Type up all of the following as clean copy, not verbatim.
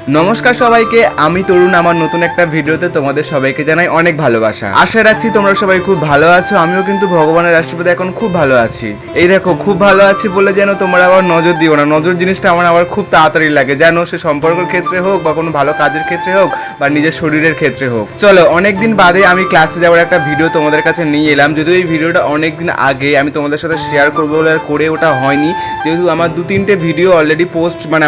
নমস্কার সবাইকে, আমি তরুণ। আমার নতুন একটা ভিডিওতে তোমাদের সবাইকে জানাই অনেক ভালোবাসা। আশা রাখছি তোমরা সবাই খুব ভালো আছো। আমিও কিন্তু ভগবানের আশীর্বাদে এখন খুব ভালো আছি। এই দেখো, খুব ভালো আছি বলে যেন তোমরা আবার নজর দিও না। নজর জিনিসটা আমার আবার খুব তাড়াতাড়ি লাগে, যেন সে সম্পর্কের ক্ষেত্রে হোক বা কোনো ভালো কাজের ক্ষেত্রে হোক বা নিজের শরীরের ক্ষেত্রে হোক। চলো, অনেকদিন বাদে আমি ক্লাসে যাওয়ার একটা ভিডিও তোমাদের কাছে নিয়ে এলাম। যদিও এই ভিডিওটা অনেকদিন আগে আমি তোমাদের সাথে শেয়ার করবো বলে আর করে ওটা হয়নি, যেহেতু আমার 2-3টে ভিডিও অলরেডি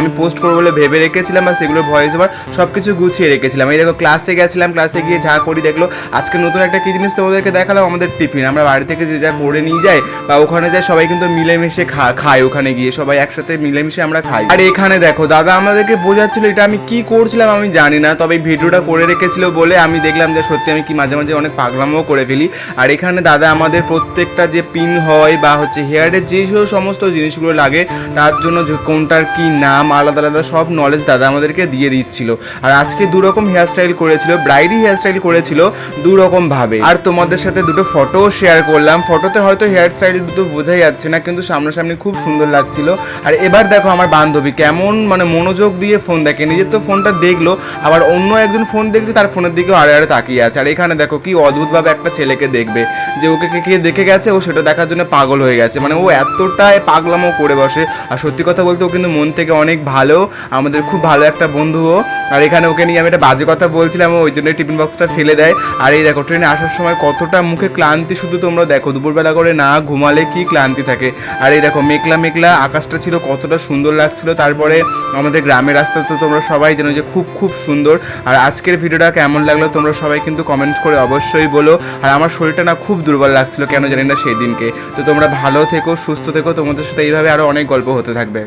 আমি পোস্ট করবো বলে ভেবে রেখেছিলাম, বা সেগুলো ভয়েস ওভার সব কিছু গুছিয়ে রেখেছিলাম। এই দেখো, ক্লাসে গেছিলাম, ক্লাসে গিয়ে যা করি দেখলো। আজকে নতুন একটা কী জিনিস তোমাদেরকে দেখালাম, আমাদের টিফিন। আমরা বাড়ি থেকে যে যা করে নিয়ে যাই বা ওখানে যাই, সবাই কিন্তু মিলেমিশে খাই। ওখানে গিয়ে সবাই একসাথে মিলেমিশে আমরা খাই। আর এখানে দেখো, দাদা আমাদেরকে বোঝাচ্ছিল, এটা আমি কি করছিলাম আমি জানি না, তবে ভিডিওটা করে রেখেছিল বলে আমি দেখলাম যে সত্যি আমি কি মাঝে মাঝে অনেক পাগলামও করে ফেলি। আর এখানে দাদা আমাদের প্রত্যেকটা যে পিন হয় বা হচ্ছে হেয়ারের যে সমস্ত জিনিসগুলো লাগে তার জন্য যে কোনটার কি নাম আলাদা আলাদা সব নলেজ দাদা আমাদেরকে দিয়ে দিচ্ছিল। আর আজকে দুরকম হেয়ারস্টাইল করেছিল, ব্রাইডি হেয়ারস্টাইল করেছিল দুরকম ভাবে। আর তোমাদের সাথে দুটো ফটোও শেয়ার করলাম। ফটোতে হয়তো হেয়ারস্টাইল দুটো বোঝাই যাচ্ছে না, কিন্তু সামনাসামনি খুব সুন্দর লাগছিল। আর এবার দেখো আমার বান্ধবী কেমন মনোযোগ দিয়ে ফোন দেখে। নিজের তো ফোনটা দেখলো, আবার অন্য একজন ফোন দেখছে, তার ফোনের দিকেও আড়ে আড়ে তাকিয়ে আছে। আর এখানে দেখো কি অদ্ভুতভাবে একটা ছেলেকে দেখবে, যে ওকে কে দেখে গেছে, ও সেটা দেখার জন্য পাগল হয়ে গেছে। ও এতটাই পাগলামো করে বসে। আর সত্যি কথা বলতে ও কিন্তু মন থেকে অনেক ভালো, আমাদের খুব ভালো একটা বন্ধুও। আর এখানে ওকে নিয়ে আমি একটা বাজে কথা বলছিলাম, ওই জন্য টিফিন বক্সটা ফেলে দেয়। আর এই দেখো, ট্রেনে আসার সময় কতটা মুখে ক্লান্তি, শুধু তোমরা দেখো, দুপুরবেলা করে না ঘুমালে কি ক্লান্তি থাকে। আর এই দেখো, মেঘলা মেঘলা আকাশটা ছিল, কতটা সুন্দর লাগছিল। তারপরে আমাদের গ্রামের রাস্তা তো তোমরা সবাই জানো যে খুব খুব সুন্দর। আর আজকের ভিডিওটা কেমন লাগলো তোমরা সবাই কিন্তু কমেন্ট করে অবশ্যই বলো। আর আমার শরীরটা না খুব দুর্বল লাগছিল, কেন জানি না সেই দিনকে। তো তোমরা ভালো থেকো, সুস্থ থেকো, তোমাদের সাথে এইভাবে আরও অনেক গল্প হতে থাকবে।